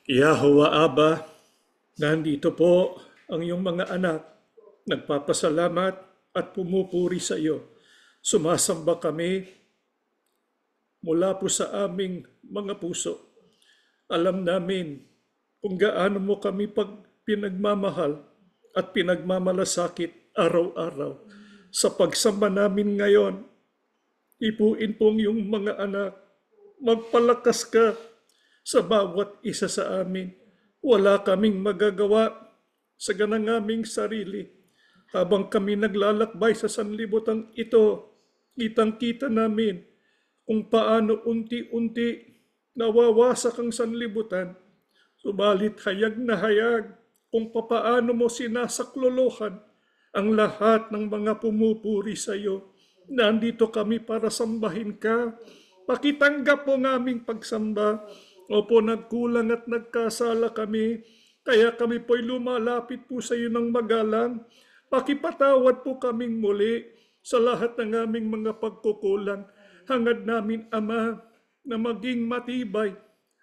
Yahweh Abba, nandito po ang iyong mga anak. Nagpapasalamat at pumupuri sa iyo. Sumasamba kami mula po sa aming mga puso. Alam namin kung gaano mo kami pinagmamahal at pinagmamalasakit araw-araw. Sa pagsamba namin ngayon, ipuin po ang iyong mga anak. Magpalakas ka sa bawat isa sa amin. Wala kaming magagawa sa ganang aming sarili. Habang kami naglalakbay sa sanlibutan ito, kitang-kita namin kung paano unti-unti nawawasak ang sanlibutan. Subalit hayag na hayag kung papaano mo sinasaklolohan ang lahat ng mga pumupuri sa iyo. Nandito kami para sambahin ka. Pakitanggap po ng aming pagsamba. Opo, nagkulang at nagkasala kami, kaya kami po'y lumalapit po sa iyo ng magalang. Pakipatawad po kaming muli sa lahat ng aming mga pagkukulang. Hangad namin, Ama, na maging matibay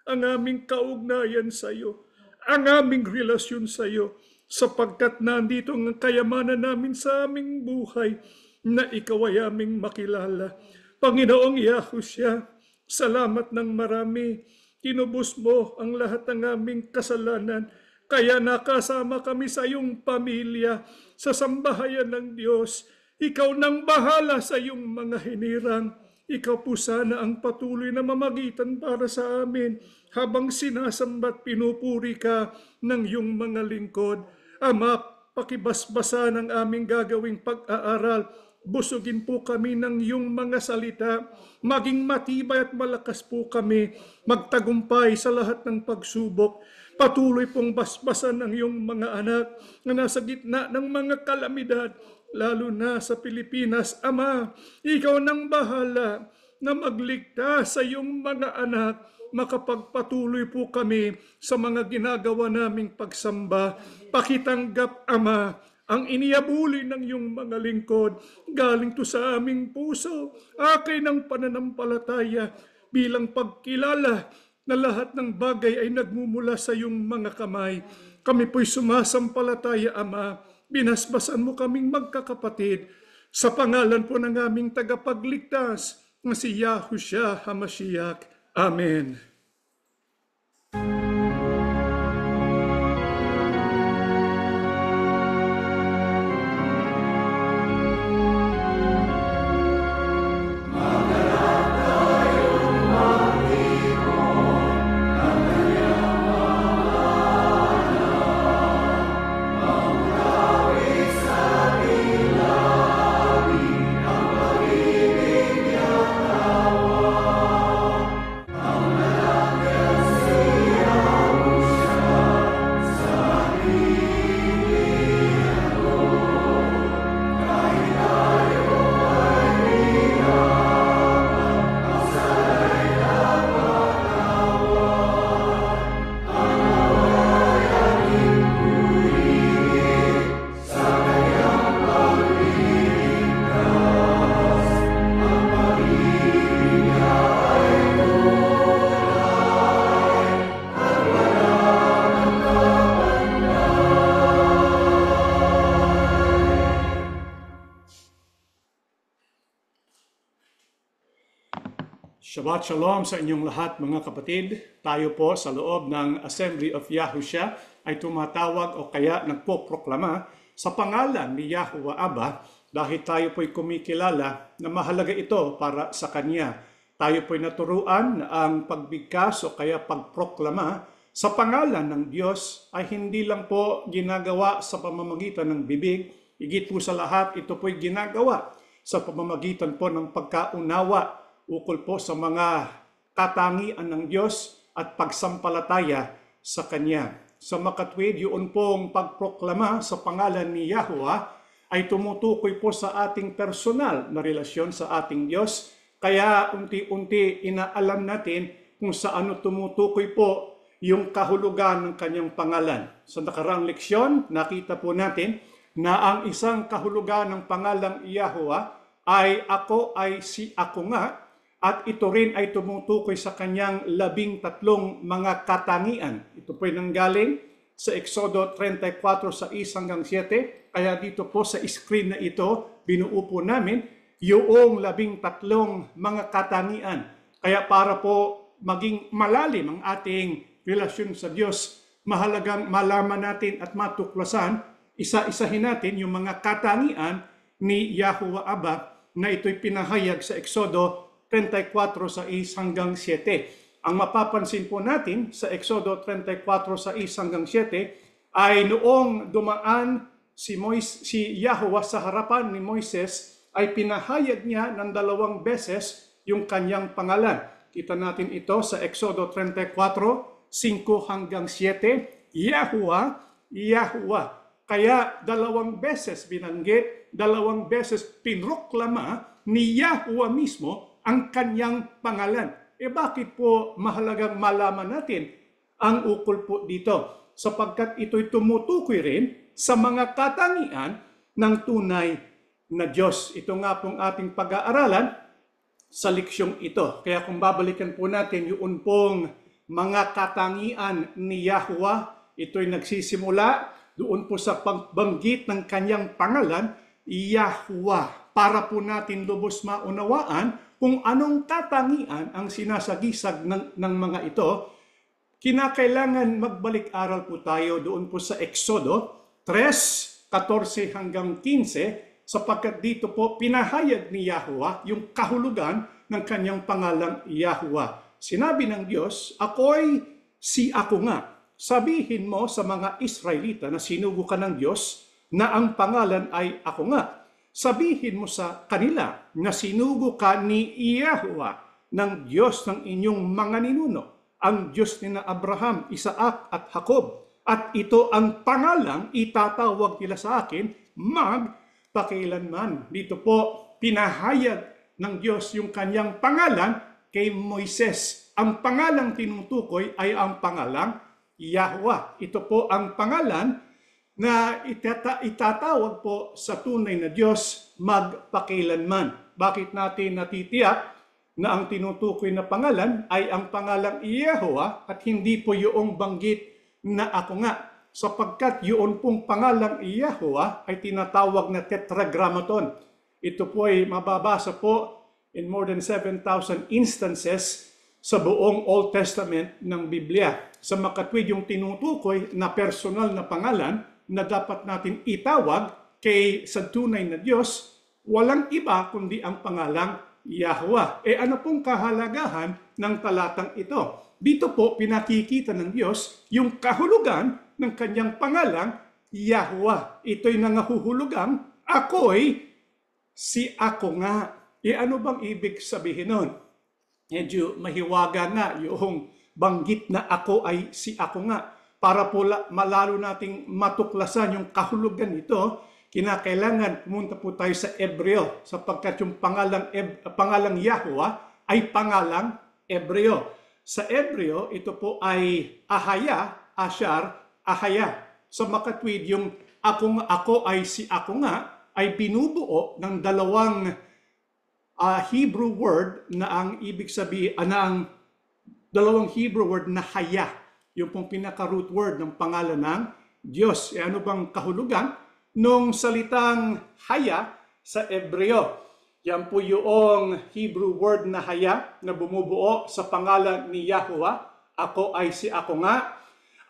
ang aming kaugnayan sa iyo, ang aming relasyon sa iyo, sapagkat nandito ang kayamanan namin sa aming buhay na ikaw ay aming makilala. Panginoong Yahushua, salamat ng marami. Tinubos mo ang lahat ng aming kasalanan, kaya nakasama kami sa iyong pamilya, sa sambahayan ng Diyos. Ikaw nang bahala sa iyong mga hinirang. Ikaw po sana ang patuloy na mamagitan para sa amin habang sinasambat pinupuri ka ng iyong mga lingkod. Ama, pakibasbasa ng aming gagawing pag-aaral. Busugin po kami ng iyong mga salita. Maging matibay at malakas po kami. Magtagumpay sa lahat ng pagsubok. Patuloy pong basbasan ng iyong mga anak na nasa gitna ng mga kalamidad, lalo na sa Pilipinas. Ama, ikaw nang bahala na magligtas sa iyong mga anak. Makapagpatuloy po kami sa mga ginagawa naming pagsamba. Pakitanggap, Ama, ang iniabuli ng iyong mga lingkod. Galing to sa aming puso, akin ang pananampalataya bilang pagkilala na lahat ng bagay ay nagmumula sa iyong mga kamay. Kami po'y sumasampalataya, Ama. Binasbasan mo kaming magkakapatid sa pangalan po ng aming tagapagligtas na si Yahushua HaMashiach. Amen. Shabbat Shalom sa inyong lahat mga kapatid. Tayo po sa loob ng Assembly of Yahushua ay tumatawag o kaya nagpoproklama sa pangalan ni Yahweh Abba dahil tayo po'y kumikilala na mahalaga ito para sa Kanya. Tayo po'y naturuan na ang pagbigkas o kaya pagproklama sa pangalan ng Diyos ay hindi lang po ginagawa sa pamamagitan ng bibig. Higit po sa lahat, ito po'y ginagawa sa pamamagitan po ng pagkaunawa ukol po sa mga katangian ng Diyos at pagsampalataya sa Kanya. Sa makatwid, yun pong pagproklama sa pangalan ni Yahweh ay tumutukoy po sa ating personal na relasyon sa ating Diyos. Kaya unti-unti inaalam natin kung saan tumutukoy po yung kahulugan ng Kanyang pangalan. Sa nakaraang leksyon, nakita po natin na ang isang kahulugan ng pangalang Yahweh ay ako ay si ako nga. At ito rin ay tumutukoy sa kanyang 13 mga katangian. Ito po'y nanggaling sa Exodo 34 sa 1 hanggang 7. Kaya dito po sa screen na ito, binuo po namin yung 13 mga katangian. Kaya para po maging malalim ang ating relasyon sa Diyos, mahalagang malaman natin at matuklasan, isa-isahin natin yung mga katangian ni Yahuwah Abba na ito'y pinahayag sa Exodo 34 sa 1 hanggang 7. Ang mapapansin po natin sa Exodo 34 sa 1 hanggang 7 ay noong dumaan si Yahuwah sa harapan ni Moises ay pinahayag niya ng 2 beses yung kanyang pangalan. Kita natin ito sa Exodo 34, 5 hanggang 7. Yahuwah, Yahuwah. Kaya 2 beses binanggit, 2 beses pinroklama ni Yahuwah mismo ang kanyang pangalan. Bakit po mahalagang malaman natin ang ukol po dito? Sapagkat ito'y tumutukoy rin sa mga katangian ng tunay na Diyos. Ito nga pong ating pag-aaralan sa leksyong ito. Kaya kung babalikan po natin yung pong mga katangian ni Yahuwah, ito'y nagsisimula doon po sa pagbanggit ng kanyang pangalan, Yahuwah. Para po natin lubos maunawaan kung anong katangian ang sinasagisag ng mga ito, kinakailangan magbalik-aral po tayo doon po sa Exodo 3, 14 hanggang 15, sapagkat dito po pinahayag ni Yahuwah yung kahulugan ng kanyang pangalang Yahuwah. Sinabi ng Diyos, ako'y si ako nga. Sabihin mo sa mga Israelita na sinugo ka ng Diyos na ang pangalan ay ako nga. Sabihin mo sa kanila na sinugo ka ni Yahuwah ng Diyos ng inyong mga ninuno, ang Diyos ni na Abraham, Isaac at Jacob. At ito ang pangalang itatawag nila sa akin magpakailanman. Dito po pinahayag ng Diyos yung kanyang pangalan kay Moises. Ang pangalang tinutukoy ay ang pangalang Yahuwah. Ito po ang pangalan na itatawag po sa tunay na Diyos magpakailanman. Bakit natin natitiyak na ang tinutukoy na pangalan ay ang pangalang Yahuwah at hindi po yung banggit na ako nga? Sapagkat yun pong pangalang Yahuwah ay tinatawag na tetragrammaton. Ito po ay mababasa po in more than 7,000 instances sa buong Old Testament ng Biblia. Sa makatwid yung tinutukoy na personal na pangalan na dapat natin itawag kay sa tunay na Diyos, walang iba kundi ang pangalang Yahuwah. Ano pong kahalagahan ng talatang ito? Dito po pinakikita ng Diyos yung kahulugan ng kanyang pangalang Yahuwah. Ito'y nangahuhulugang ako'y si ako nga. Ano bang ibig sabihin nun? Medyo mahiwaga nga yung banggit na ako ay si ako nga. Para po malalo nating matuklasan yung kahulugan nito, kinakailangan pumunta po tayo sa Ebreo sapagkat yung pangalang Yahuwah ay pangalang Ebreo. Sa Ebreo, ito po ay Ahaya, Ashar, Ahaya. Sa makatwid, yung ako ay si ako nga ay binubuo ng 2 Hebrew word na ang ibig sabihin, ang 2 Hebrew word na haya. Yung pong pinaka-root word ng pangalan ng Diyos. Ano bang kahulugan nung salitang haya sa Ebreo? Yan po yung Hebrew word na haya na bumubuo sa pangalan ni Yahuwah. Ako ay si ako nga.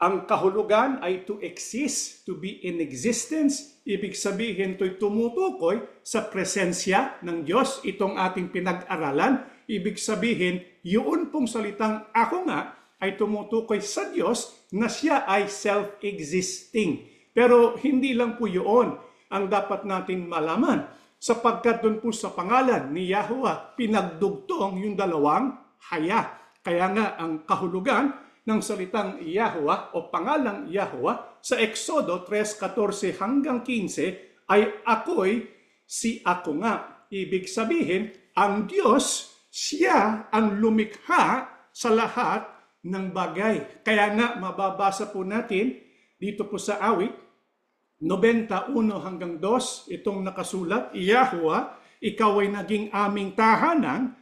Ang kahulugan ay to exist, to be in existence. Ibig sabihin ito'y tumutukoy sa presensya ng Diyos. Itong ating pinag-aralan. Ibig sabihin, yun pong salitang ako nga ay tumutukoy sa Diyos na siya ay self-existing. Pero hindi lang po yun ang dapat natin malaman. Sapagkat doon po sa pangalan ni Yahuwah, pinagdugtong yung 2 haya. Kaya nga ang kahulugan ng salitang Yahuwah o pangalang Yahuwah sa Exodo 3:14 hanggang 15 ay ako'y si ako nga. Ibig sabihin, ang Diyos, siya ang lumikha sa lahat ng bagay. Kaya nga mababasa po natin dito po sa awit 91 hanggang 2, itong nakasulat, Yahuwah, ikaw ay naging aming tahanan,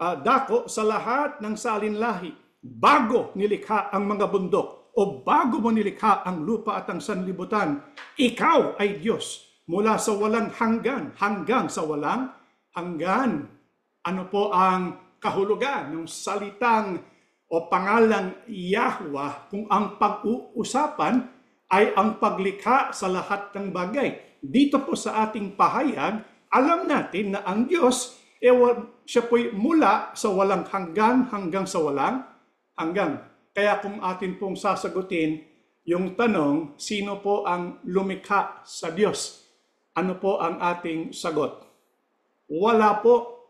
dako sa lahat ng salinlahi. Bago nilikha ang mga bundok o bago mo nilikha ang lupa at ang sanlibutan, ikaw ay Diyos mula sa walang hanggang sa walang hanggan. Ano po ang kahulugan ng salitang o pangalang Yahweh kung ang pag-uusapan ay ang paglikha sa lahat ng bagay? Dito po sa ating pahayag, alam natin na ang Diyos, siya po'y mula sa walang hanggang sa walang hanggan. Kaya kung atin pong sasagutin yung tanong, sino po ang lumikha sa Diyos? Ano po ang ating sagot? Wala po.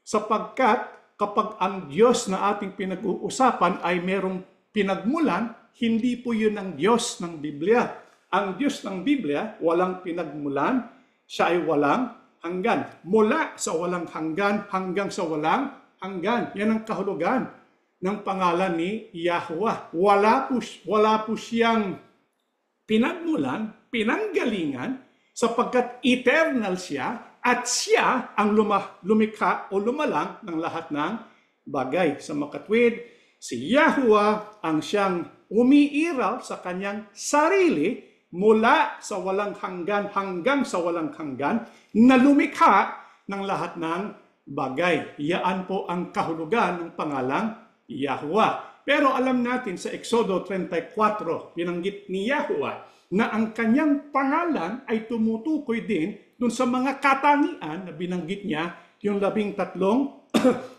Sapagkat kapag ang Diyos na ating pinag-uusapan ay merong pinagmulan, hindi po yun ang Diyos ng Biblia. Ang Diyos ng Biblia, walang pinagmulan, siya ay walang hanggan. Mula sa walang hanggang sa walang hanggan. Yan ang kahulugan ng pangalan ni Yahweh. Wala po siyang pinagmulan, pinanggalingan, sapagkat eternal siya at siya ang lumikha o lumalang ng lahat ng bagay. Sa makatwid, si Yahweh ang siyang umiiral sa kanyang sarili mula sa walang hanggan sa walang hanggan na lumikha ng lahat ng bagay. Yaan po ang kahulugan ng pangalang Yahweh. Pero alam natin sa Exodo 34, binanggit ni Yahweh na ang kanyang pangalan ay tumutukoy din dun sa mga katangian na binanggit niya, yung 13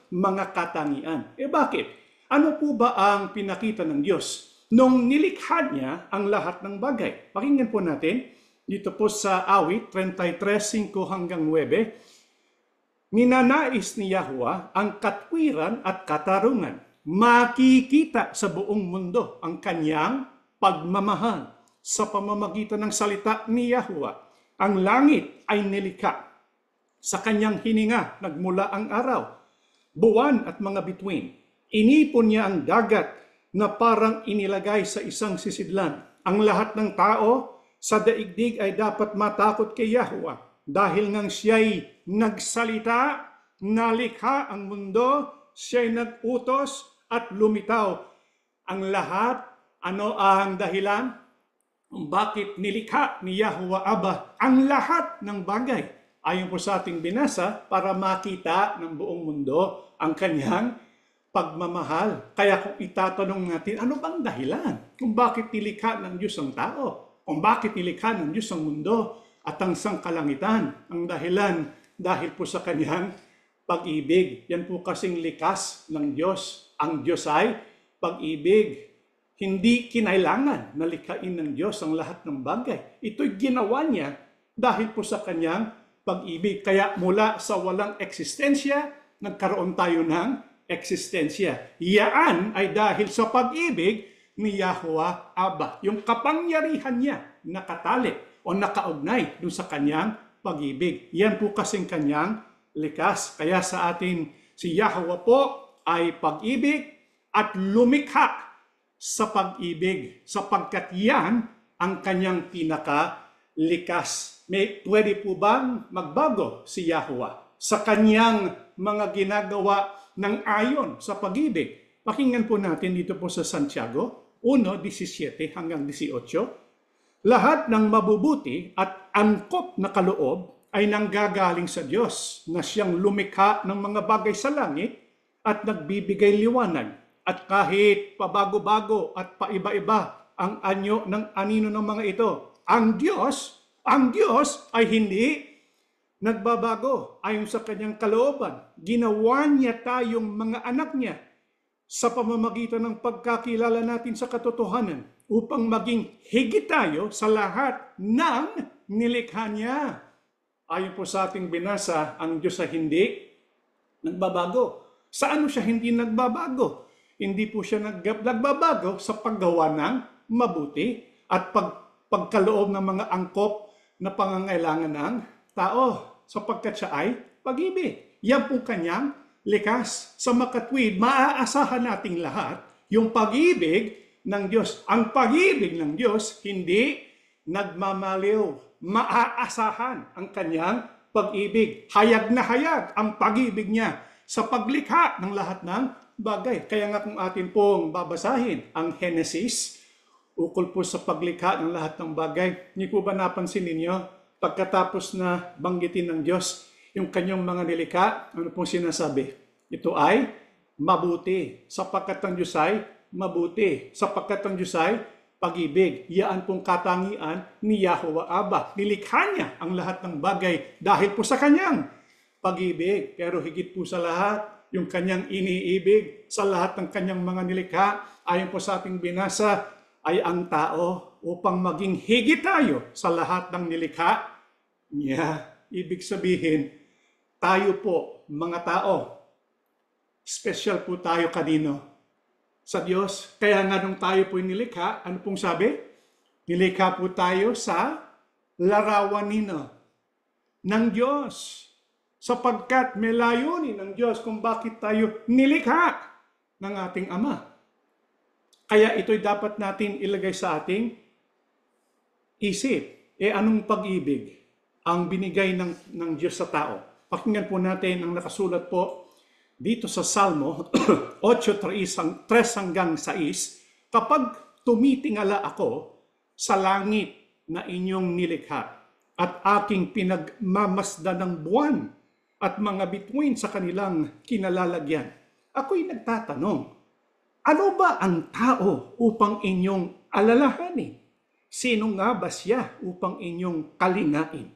mga katangian. Bakit? Ano po ba ang pinakita ng Diyos nung nilikha niya ang lahat ng bagay? Pakinggan po natin dito po sa awit 33:5-9. Ninanais ni Yahweh ang katwiran at katarungan. Makikita sa buong mundo ang kanyang pagmamahal sa pamamagitan ng salita ni Yahweh. Ang langit ay nilikha. Sa kanyang hininga nagmula ang araw, buwan at mga bituin. Inipon niya ang dagat na parang inilagay sa isang sisidlan. Ang lahat ng tao sa daigdig ay dapat matakot kay Yahweh dahil nang siya'y nagsalita, nalikha ang mundo, siya'y nag-utos at lumitaw. Ang lahat, ano ang dahilan? Bakit nilikha ni Yahweh Abba ang lahat ng bagay? Ayon po sa ating binasa, para makita ng buong mundo ang kanyang pagmamahal. Kaya kung itatanong natin, ano bang dahilan? Kung bakit nilikha ng Diyos ang tao? Kung bakit nilikha ng Diyos ang mundo at ang sangkalangitan? Ang dahilan, dahil po sa kanyang pag-ibig. Yan po kasing likas ng Diyos. Ang Diyos ay pag-ibig. Hindi kinailangan na likhain ng Diyos ang lahat ng bagay. Ito'y ginawa niya dahil po sa kanyang pag-ibig. Kaya mula sa walang eksistensya, nagkaroon tayo ng eksistensya. Yaan ay dahil sa pag-ibig ni Yahweh Abba. Yung kapangyarihan niya nakatali o nakaugnay dun sa kanyang pag-ibig. Yan po kasing kanyang likas. Kaya sa atin, si Yahweh po ay pag-ibig at lumikha sa pag-ibig, sapagkat yan ang kanyang pinakalikas. Pwede po bang magbago si Yahweh sa kanyang mga ginagawa ng ayon sa pag-ibig? Pakinggan po natin dito po sa Santiago 1:17-18. Lahat ng mabubuti at angkop na kaloob ay nanggagaling sa Diyos na siyang lumikha ng mga bagay sa langit at nagbibigay liwanag. At kahit pabago-bago at paiba-iba ang anyo ng anino ng mga ito, ang Diyos ay hindi nagbabago ayon sa kanyang kalooban. Ginawa niya tayong mga anak niya sa pamamagitan ng pagkakilala natin sa katotohanan upang maging higit tayo sa lahat ng nilikha niya. Ayon po sa ating binasa, ang Diyos ay hindi nagbabago. Sa ano siya hindi nagbabago? Hindi po siya nagbabago sa paggawa ng mabuti at pagkaloob ng mga angkop na pangangailangan ng tao, sapagkat siya ay pag-ibig. Yan po kanyang likas. Sa makatwid, maaasahan nating lahat yung pag-ibig ng Diyos. Ang pag-ibig ng Diyos hindi nagmamaliw. Maaasahan ang kanyang pag-ibig. Hayag na hayag ang pag-ibig niya sa paglikha ng lahat ng bagay. Kaya nga kung atin pong babasahin ang Genesis ukol po sa paglikha ng lahat ng bagay. Hindi po ba napansin ninyo, pagkatapos na banggitin ng Diyos yung kanyang mga nilikha, ano pong sinasabi? Ito ay mabuti, sapagkat ang Diyos ay mabuti, sapagkat ang Diyos ay pag-ibig. Yaan pong katangian ni Yahweh Abba. Nilikha niya ang lahat ng bagay dahil po sa kanyang pag-ibig. Pero higit po sa lahat, yung kanyang iniibig sa lahat ng kanyang mga nilikha, ayon po sa ating binasa, ay ang tao upang maging higit tayo sa lahat ng nilikha niya. Ibig sabihin, tayo po, mga tao, special po tayo kanino? Sa Diyos. Kaya nga nung tayo po nilikha, ano pong sabi? Nilikha po tayo sa larawan ng Diyos. Sapagkat may layunin ng Diyos kung bakit tayo nilikha ng ating Ama. Kaya ito'y dapat natin ilagay sa ating isip. Anong pag-ibig ang binigay ng Diyos sa tao? Pakinggan po natin ang nakasulat po dito sa Salmo 8:3 hanggang 6, kapag tumitingala ako sa langit na inyong nilikha at aking pinagmamasdan ng buwan at mga bituin sa kanilang kinalalagyan, ako'y nagtatanong, ano ba ang tao upang inyong alalahanin? Sino nga ba siya upang inyong kalinain?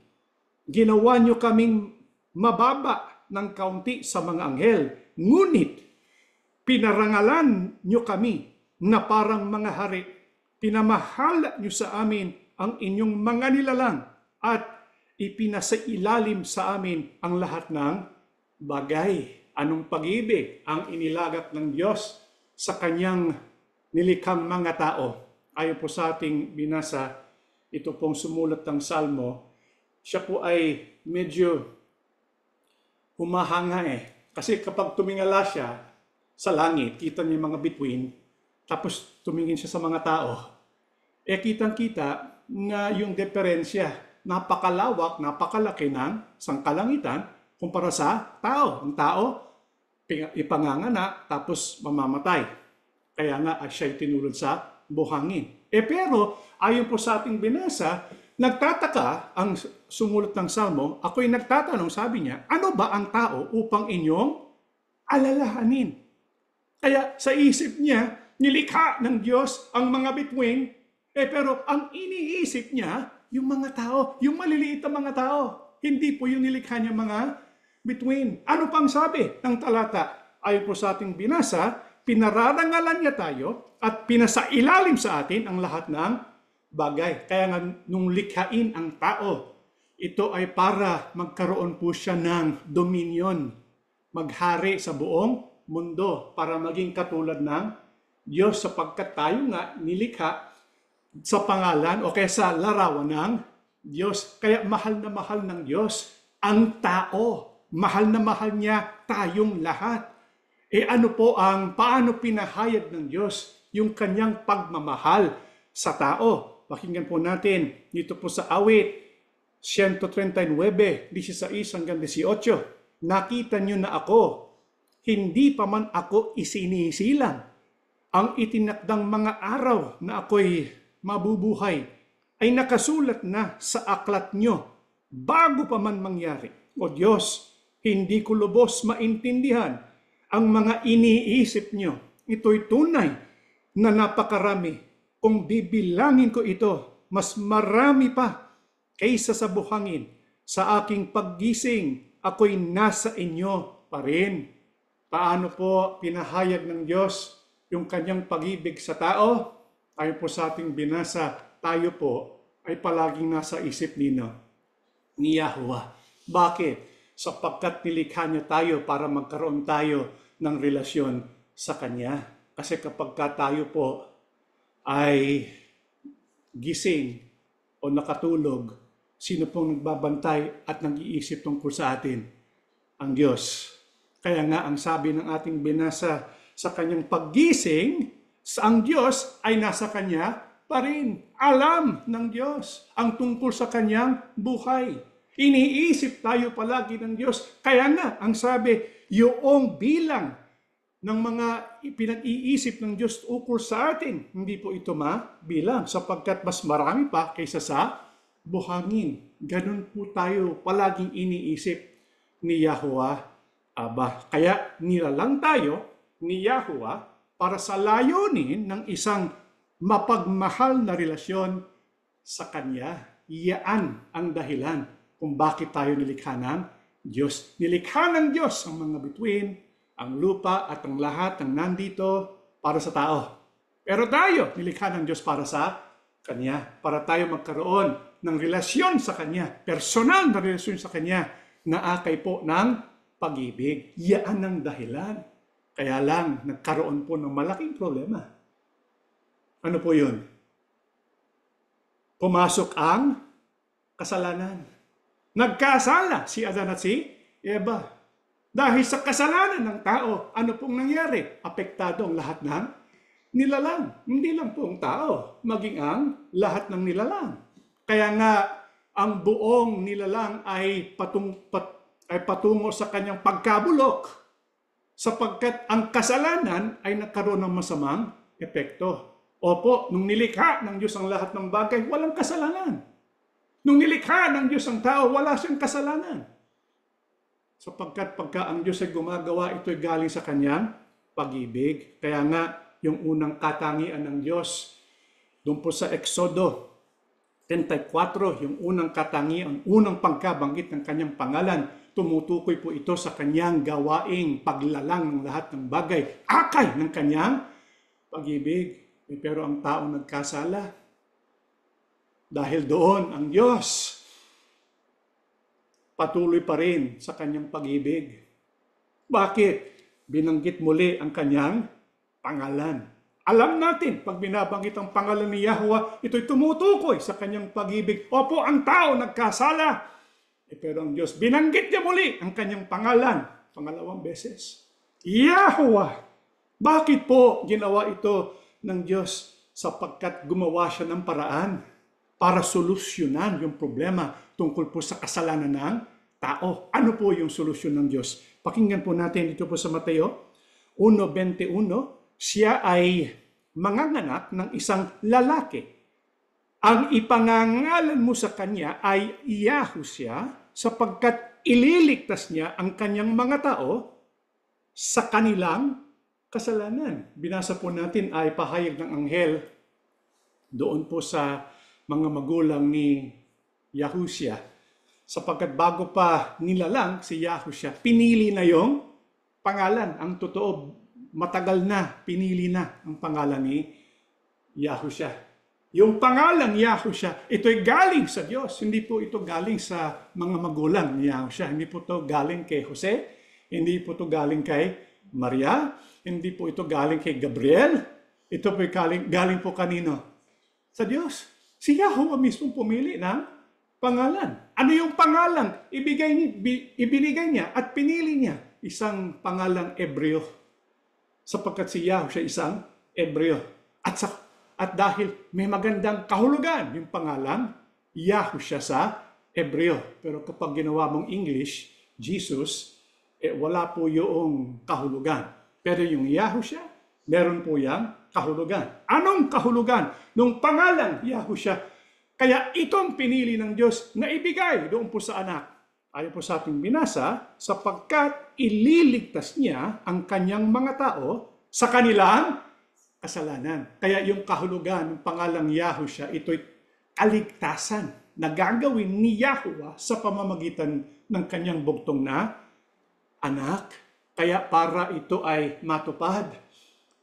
Ginawa niyo kaming mababa ng kaunti sa mga anghel, ngunit pinarangalan nyo kami na parang mga hari. Pinamahal nyo sa amin ang inyong mga nilalang at ipinasailalim sa amin ang lahat ng bagay. Anong pag-ibig ang inilagak ng Diyos sa kanyang nilikhang mga tao? Ayon po sa ating binasa, ito pong sumulat ng Salmo, siya po ay medyo humahanga Kasi kapag tumingala siya sa langit, kita niya yung mga bituin, tapos tumingin siya sa mga tao, kitang-kita na yung diferensya, napakalawak, napakalaki ng sangkalangitan kumpara sa tao. Ang tao, ipangangana, tapos mamamatay. Kaya nga siya'y tinulad sa buhangin. Pero, ayon po sa ating binasa, nagtataka ang sumulat ng Salmo, ako'y nagtatanong, sabi niya, ano ba ang tao upang inyong alalahanin? Kaya sa isip niya, nilikha ng Diyos ang mga bituin, pero ang iniisip niya, yung mga tao, yung maliliit na mga tao, hindi po yung nilikha niya mga bituin. Ano pang sabi ng talata? Ayon po sa ating binasa, pinararangalan niya tayo at pinasailalim sa atin ang lahat ng bagay. Kaya nga nung likhain ang tao, ito ay para magkaroon po siya ng dominion, maghari sa buong mundo para maging katulad ng Diyos, sapagkat tayo nga nilikha sa pangalan o kaya sa larawan ng Diyos. Kaya mahal na mahal ng Diyos ang tao. Mahal na mahal niya tayong lahat. Paano pinahayag ng Diyos yung kanyang pagmamahal sa tao? Pakinggan po natin dito po sa awit 139, 16 hanggang 18. Nakita niyo na ako, hindi pa man ako isinisilang. Ang itinakdang mga araw na ako'y mabubuhay ay nakasulat na sa aklat niyo bago pa man mangyari. O Diyos, hindi ko lubos maintindihan ang mga iniisip niyo. Ito'y tunay na napakarami. Kung bibilangin ko ito, mas marami pa kaysa sa buhangin. Sa aking paggising, ako'y nasa inyo pa rin. Paano po pinahayag ng Diyos yung kanyang pag-ibig sa tao? Ayon po sa ating binasa, tayo po ay palaging nasa isip ni Yahweh. Bakit? Sapagkat nilikha niya tayo para magkaroon tayo ng relasyon sa Kanya. Kasi kapag tayo po ay gising o nakatulog, sino pong nagbabantay at nag-iisip tungkol sa atin? Ang Diyos. Kaya nga ang sabi ng ating binasa, sa kanyang paggising, ang Diyos ay nasa Kanya pa rin. Alam ng Diyos ang tungkol sa Kanyang buhay. Iniisip tayo palagi ng Diyos. Kaya nga, ang sabi, yung bilang ng mga pinag-iisip ng Diyos ukol sa atin. Hindi po ito mabilang sapagkat mas marami pa kaysa sa buhangin. Ganun po tayo palaging iniisip ni Yahuwah Aba. Kaya nilalang tayo ni Yahuwah para sa layunin ng isang mapagmahal na relasyon sa Kanya. Iyan ang dahilan kung bakit tayo nilikha ng Diyos. Nilikha ng Diyos ang mga bituin, ang lupa at ang lahat ng nandito para sa tao. Pero tayo, nilikha ng Diyos para sa Kanya. Para tayo magkaroon ng relasyon sa Kanya, personal na relasyon sa Kanya, na akay po ng pag-ibig. Iyan ang dahilan. Kaya lang, nagkaroon po ng malaking problema. Ano po yun? Pumasok ang kasalanan. Nagkasala si Adan at si Eva. Dahil sa kasalanan ng tao, ano pong nangyari? Apektado ang lahat ng nilalang. Hindi lang po ang tao, maging ang lahat ng nilalang. Kaya nga, ang buong nilalang ay patungo sa kanyang pagkabulok. Sapagkat ang kasalanan ay nagkaroon ng masamang epekto. Opo, nung nilikha ng Diyos ang lahat ng bagay, walang kasalanan. Nung nilikha ng Diyos ang tao, wala siyang kasalanan. Sapagkat pagka ang Diyos ay gumagawa, ito ay galing sa kanyang pag-ibig. Kaya nga, yung unang katangian ng Diyos, doon po sa Exodo 34, yung unang katangian, unang pagkabanggit ng kanyang pangalan, tumutukoy po ito sa kanyang gawaing paglalang ng lahat ng bagay, akay ng kanyang pag-ibig. Pero ang tao nagkasala. Dahil doon, ang Diyos patuloy pa rin sa kanyang pag-ibig. Bakit? Binanggit muli ang kanyang pangalan. Alam natin, pag binabanggit ang pangalan ni Yahuwah, ito'y tumutukoy sa kanyang pag-ibig. Opo, ang tao nagkasala. Pero ang Diyos, binanggit niya muli ang kanyang pangalan. Pangalawang beses. Yahuwah! Bakit po ginawa ito ng Diyos? Sapagkat gumawa siya ng paraan para solusyonan yung problema tungkol po sa kasalanan ng tao. Ano po yung solusyon ng Diyos? Pakinggan po natin dito po sa Mateo 1:21. Siya ay manganganak ng isang lalaki. Ang ipangangalan mo sa kanya ay Yahushua, sapagkat ililigtas niya ang kanyang mga tao sa kanilang kasalanan. Binasa po natin ay pahayag ng anghel doon po sa mga magulang ni Yahushua. Sapagkat bago pa nilalang si Yahushua, pinili na yung pangalan. Ang totoo, matagal na pinili na ang pangalan ni Yahushua. Yung pangalan Yahushua, ito'y galing sa Diyos. Hindi po ito galing sa mga magulang ni Yahushua. Hindi po ito galing kay Jose. Hindi po ito galing kay Maria. Hindi po ito galing kay Gabriel. Ito po galing po kanino? Sa Diyos. Si Yahuwah mismo pumili ng pangalan. Ano yung pangalan? Ibinigay niya at pinili niya. Isang pangalang Ebreo. Sapagkat si Yahushua isang Ebreo. At dahil may magandang kahulugan yung pangalan, Yahushua sa Ebreo. Pero kapag ginawa mong English, Jesus, wala po yung kahulugan. Pero yung Yahushua, meron po yung kahulugan. Anong kahulugan nung pangalan Yahushua? Kaya itong pinili ng Diyos na ibigay doon po sa anak. Ayon po sa ating binasa, sapagkat ililigtas niya ang kanyang mga tao sa kanilang kasalanan. Kaya yung kahulugan ng pangalang Yahushua, ito'y kaligtasan na gagawin ni Yahuwah sa pamamagitan ng kanyang bugtong na anak. Kaya para ito ay matupad,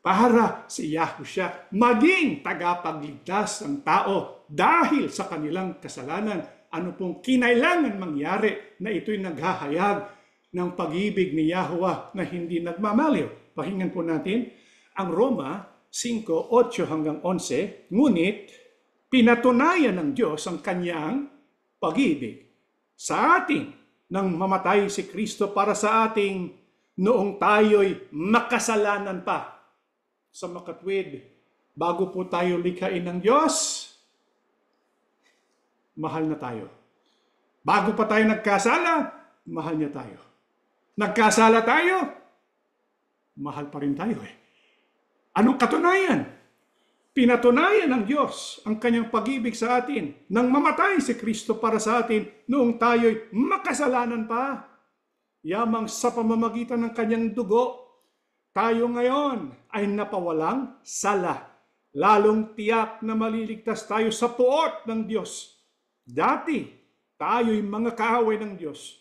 para si Yahushua maging tagapagligtas ng tao dahil sa kanilang kasalanan. Ano pong kinailangan mangyari na ito'y naghahayag ng pag-ibig ni Yahuwah na hindi nagmamaliw. Pakinggan po natin ang Roma 5:8-11, ngunit pinatunayan ng Diyos ang kanyang pag-ibig sa atin nang mamatay si Kristo para sa ating noong tayo'y makasalanan pa. Sa makatwid, bago po tayo likhain ng Diyos, mahal na tayo. Bago pa tayo nagkasala, mahal niya tayo. Nagkasala tayo, mahal pa rin tayo eh. Anong katunayan? Pinatunayan ng Diyos ang kanyang pag-ibig sa atin nang mamatay si Kristo para sa atin noong tayo'y makasalanan pa. Yamang sa pamamagitan ng kanyang dugo, tayo ngayon ay napawalang sala. Lalong tiyak na maliligtas tayo sa puot ng Diyos. Dati, tayo'y mga kaaway ng Diyos.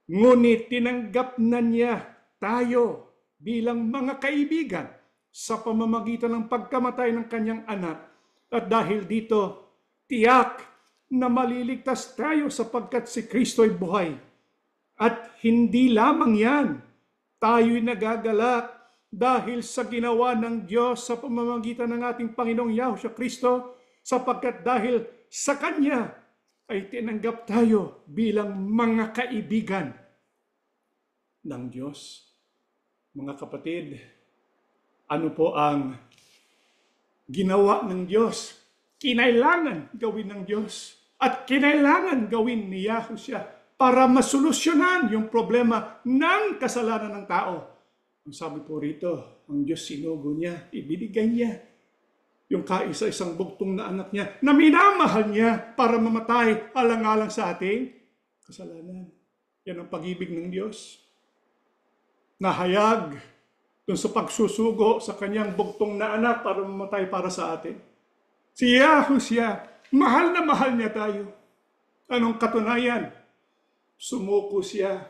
Ngunit tinanggap na niya tayo bilang mga kaibigan sa pamamagitan ng pagkamatay ng kanyang anak. At dahil dito, tiyak na maliligtas tayo sapagkat si Kristo ay buhay. At hindi lamang yan, tayo'y nagagalak dahil sa ginawa ng Diyos sa pamamagitan ng ating Panginoong Yahushua Kristo, sapagkat dahil sa Kanya ay tinanggap tayo bilang mga kaibigan ng Diyos. Mga kapatid, ano po ang ginawa ng Diyos? Kinailangan gawin ng Diyos at kinailangan gawin ni Yahushua para masolusyonan yung problema ng kasalanan ng tao. Ang sabi po rito, ang Diyos sinugo niya, ibinigay niya yung kaisa-isang bugtong na anak niya na minamahal niya para mamatay alang-alang sa ating kasalanan. Yan ang pag-ibig ng Diyos. Nahayag dun sa pagsusugo sa kanyang bugtong na anak para mamatay para sa atin. Si Yahushua, mahal na mahal niya tayo. Anong katunayan? Sumuko siya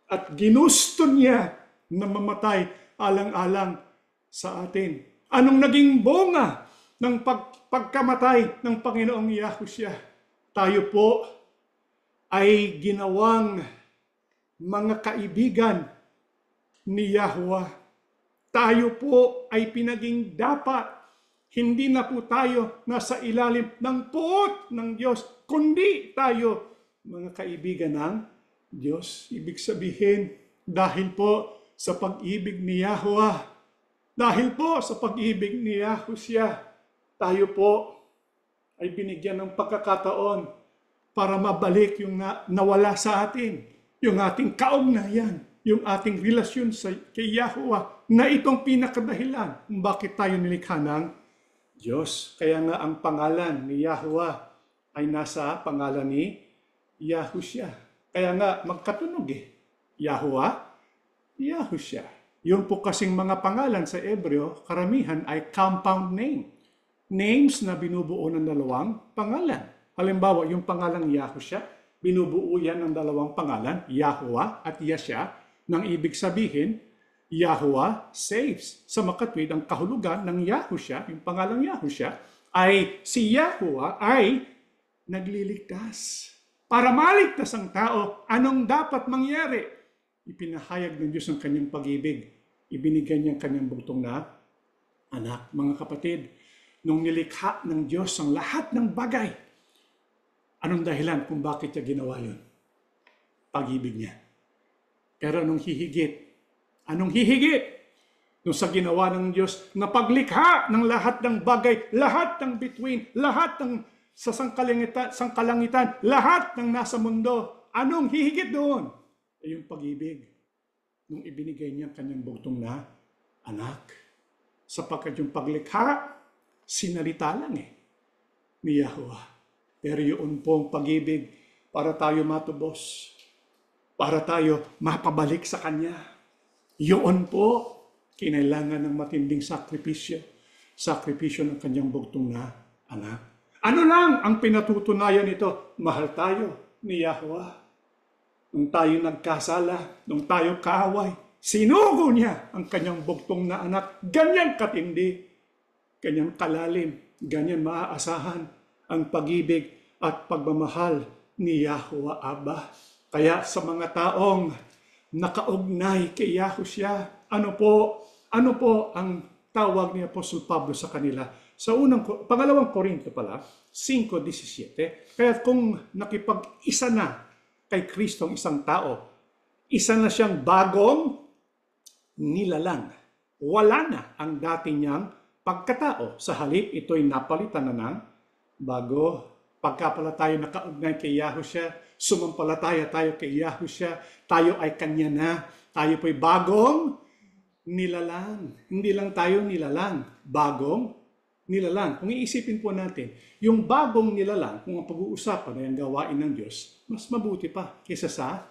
at ginusto niya na mamatay alang-alang sa atin. Anong naging bunga ng pagkamatay ng Panginoong Yahushua? Tayo po ay ginawang mga kaibigan ni Yahweh. Tayo po ay pinaging dapat. Hindi na po tayo nasa ilalim ng puot ng Diyos, kundi tayo mga kaibigan ng Diyos. Ibig sabihin, dahil po sa pag-ibig ni Yahweh, dahil po sa pag-ibig ni Yahushua, tayo po ay binigyan ng pagkakataon para mabalik yung nawala sa atin, yung ating kaugnayan, yung ating relasyon kay Yahweh, na itong pinakadahilan kung bakit tayo nilikha ng Diyos. Kaya nga ang pangalan ni Yahweh ay nasa pangalan ni Yahushua. Kaya nga magkatunog Yahweh, Yahushua. Yun po kasing mga pangalan sa Hebreo, karamihan ay compound name. Names na binubuo ng dalawang pangalan. Halimbawa, yung pangalang Yahushua, binubuo yan ng dalawang pangalan, Yahweh at Yasha, nang ibig sabihin, Yahweh saves. Sa makatwid, ang kahulugan ng Yahushua, yung pangalang Yahushua, ay si Yahweh ay nagliligtas. Para maligtas ang tao, anong dapat mangyari? Ipinahayag ng Diyos ang kanyang pag-ibig. Ibinigay niya ang kanyang bugtong na anak. Mga kapatid, nung nilikha ng Diyos ang lahat ng bagay, anong dahilan kung bakit niya ginawa yun? Pag-ibig niya. Pero anong hihigit? Anong hihigit? Nung sa ginawa ng Diyos na paglikha ng lahat ng bagay, lahat ng between, lahat ng sa sangkalangitan, lahat ng nasa mundo, anong hihigit doon? Ay yung pag-ibig. Nung ibinigay niya ang kanyang bugtong na anak. Sapagkat yung paglikha, sinalita lang ni Yahweh. Pero yun po ang pag-ibig para tayo matubos. Para tayo mapabalik sa Kanya. Yun po, kinailangan ng matinding sakripisyo. Sakripisyo ng kanyang bugtong na anak. Ano lang ang pinatutunayan nito? Mahal tayo ni Yahweh. Nung tayo nagkasala, nung tayo kaaway, sinugo niya ang kanyang bugtong na anak. Ganyan katindi, ganyan kalalim, ganyan maaasahan ang pag-ibig at pagmamahal ni Yahweh Abba. Kaya sa mga taong nakaugnay kay Yahushua, ano po ang tawag ni Apostol Pablo sa kanila? Sa pangalawang Korinto pala, 5:17, kaya kung nakipag-isa na kay Kristo ang isang tao, isa na siyang bagong nilalang. Wala na ang dati niyang pagkatao. Sa halip, ito'y napalitan na ng bago. Pagka pala tayo nakaugnay kay Yahushua, sumampalataya tayo kay Yahushua, tayo ay Kanya na. Tayo po'y bagong nilalang. Hindi lang tayo nilalang, bagong nilalang. Kung iisipin po natin, yung bagong nilalang, kung ang pag-uusapan ay ang gawain ng Diyos, mas mabuti pa kaysa sa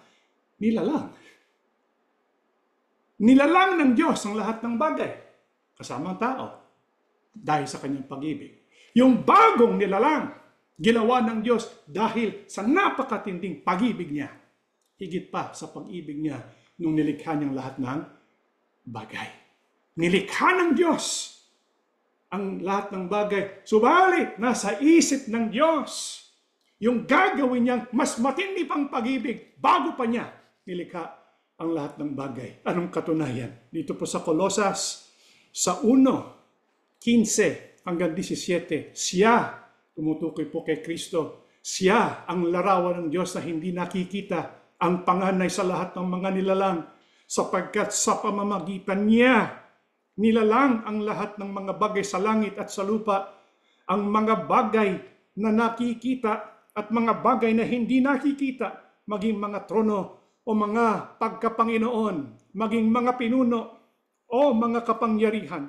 nilalang. Nilalang ng Diyos ang lahat ng bagay, kasama ang tao, dahil sa kanyang pag-ibig. Yung bagong nilalang, ginawa ng Diyos dahil sa napakatinding pag-ibig niya. Higit pa sa pag-ibig niya nung nilikha niyang lahat ng bagay. Nilikha ng Diyos ang lahat ng bagay. Subalit, nasa isip ng Diyos yung gagawin niyang mas matindi pang pag-ibig bago pa niya nilikha ang lahat ng bagay. Anong katunayan? Dito po sa Colosas, sa 1:15 hanggang 17, siya, tumutukoy po kay Kristo, siya ang larawan ng Diyos na hindi nakikita, ang panganay sa lahat ng mga nilalang, sapagkat sa pamamagitan niya, nilalang ang lahat ng mga bagay sa langit at sa lupa, ang mga bagay na nakikita at mga bagay na hindi nakikita, maging mga trono o mga pagkapanginoon, maging mga pinuno o mga kapangyarihan.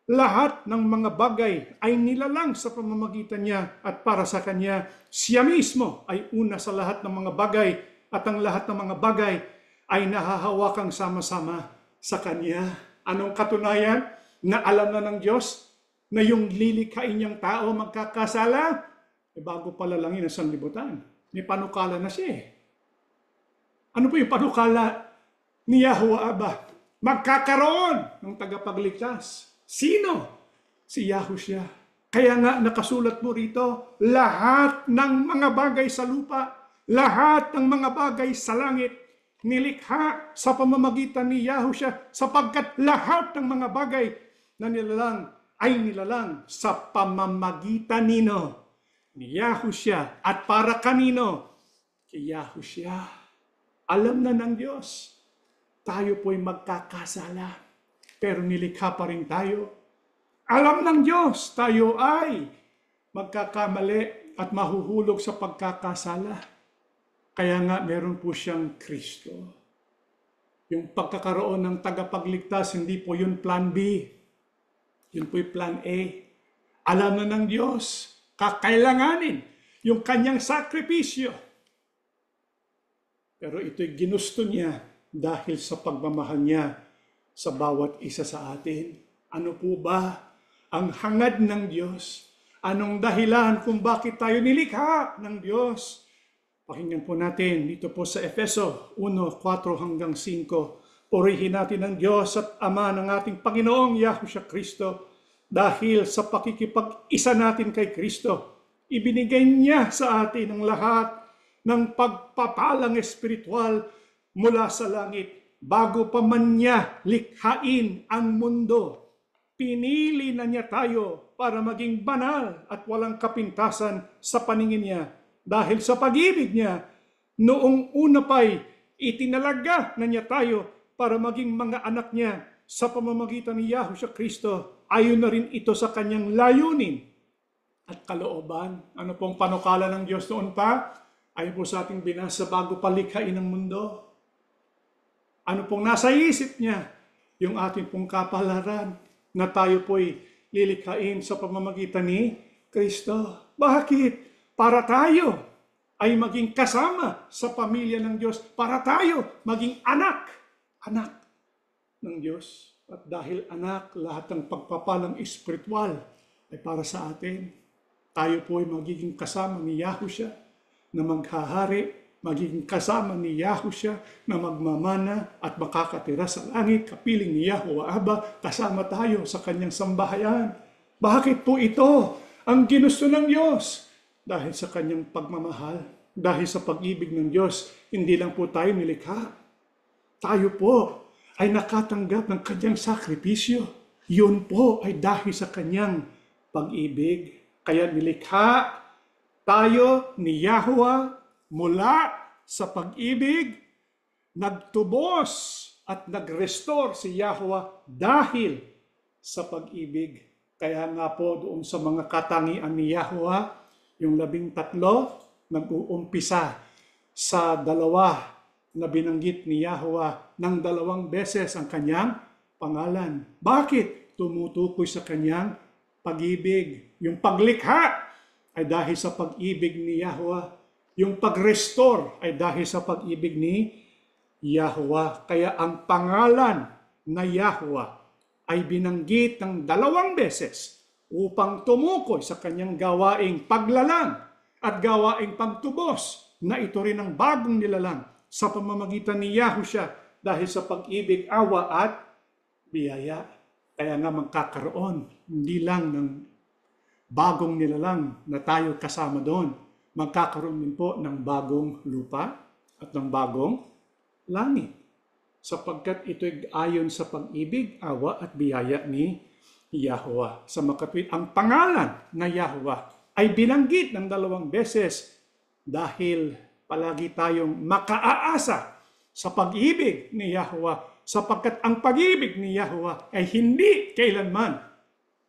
Lahat ng mga bagay ay nilalang sa pamamagitan niya at para sa kanya. Siya mismo ay una sa lahat ng mga bagay at ang lahat ng mga bagay ay nahahawakang sama-sama sa kanya. Anong katunayan? Na alam na ng Diyos na yung lilikhain niyang tao magkakasala, bago palalangin ang sanlibutan. May panukala na siya eh. Ano po yung panukala ni Yahweh Abba? Magkakaroon ng tagapagligtas. Sino? Si Yahushua. Kaya nga nakasulat mo rito, lahat ng mga bagay sa lupa, lahat ng mga bagay sa langit, nilikha sa pamamagitan ni Yahushua, sapagkat lahat ng mga bagay na nilalang ay nilalang sa pamamagitan nino, ni Yahushua, at para kanino? Kay Yahushua. Alam na ng Diyos, tayo po'y magkakasala, pero nilikha pa rin tayo. Alam ng Diyos, tayo ay magkakamali at mahuhulog sa pagkakasala. Kaya nga meron po siyang Kristo. Yung pagkakaroon ng tagapagligtas, hindi po yun plan B. Yun po yung plan A. Alam na ng Diyos, kakailanganin yung kanyang sakripisyo. Pero ito'y ginusto niya dahil sa pagmamahal niya sa bawat isa sa atin. Ano po ba ang hangad ng Diyos? Anong dahilan kung bakit tayo nilikha ng Diyos? Pakinggan po natin dito po sa Efeso 1:4 hanggang 5. Purihin natin ang Diyos at Ama ng ating Panginoong Yahushua Kristo dahil sa pakikipag-isa natin kay Kristo. Ibinigay niya sa atin ang lahat ng pagpapalang espiritual mula sa langit. Bago pa man niya likhain ang mundo, pinili na niya tayo para maging banal at walang kapintasan sa paningin niya. Dahil sa pag-ibig niya, noong una pa'y itinalaga na niya tayo para maging mga anak niya sa pamamagitan ni Yahushua Kristo. Ayon na rin ito sa kanyang layunin at kalooban. Ano pong panukala ng Diyos noon pa? Ayon po sa ating binasa bago palikhain ang mundo. Ano pong nasa isip niya? Yung ating pong kapalaran na tayo po'y lilikhain sa pamamagitan ni Kristo. Bakit? Para tayo ay maging kasama sa pamilya ng Diyos. Para tayo maging anak ng Diyos. At dahil anak, lahat ng pagpapalang espiritual ay para sa atin. Tayo po'y magiging kasama ni Yahushua na maghahari, magiging kasama ni Yahushua na magmamana at makakatira sa langit, kapiling ni Yahweh Abba, kasama tayo sa kanyang sambahayan. Bakit po ito ang ginusto ng Diyos? Dahil sa kanyang pagmamahal, dahil sa pag-ibig ng Diyos, hindi lang po tayo nilikha. Tayo po ay nakatanggap ng kanyang sakripisyo. Yun po ay dahil sa kanyang pag-ibig. Kaya nilikha tayo ni Yahweh mula sa pag-ibig, nagtubos at nag-restore si Yahweh dahil sa pag-ibig. Kaya nga po doon sa mga katangian ni Yahweh, yung 13, nag-uumpisa sa 2 na binanggit ni Yahweh ng 2 beses ang kanyang pangalan. Bakit? Tumutukoy sa kanyang pag-ibig. Yung paglikha ay dahil sa pag-ibig ni Yahweh. Yung pag-restore ay dahil sa pag-ibig ni Yahweh. Kaya ang pangalan na Yahweh ay binanggit ng 2 beses upang tumukoy sa kanyang gawaing paglalang at gawaing pagtubos na ito rin ang bagong nilalang sa pamamagitan ni Yahushua dahil sa pag-ibig, awa at biyaya. Kaya nga magkakaroon hindi lang ng bagong nilalang na tayo kasama doon. Magkakaroon din po ng bagong lupa at ng bagong langit. Sapagkat ito'y ayon sa pag-ibig, awa at biyaya ni Yahweh. Sa makatwid, ang pangalan na Yahweh ay binanggit ng 2 beses dahil palagi tayong makaaasa sa pag-ibig ni Yahweh, sapagkat ang pag-ibig ni Yahweh ay hindi kailanman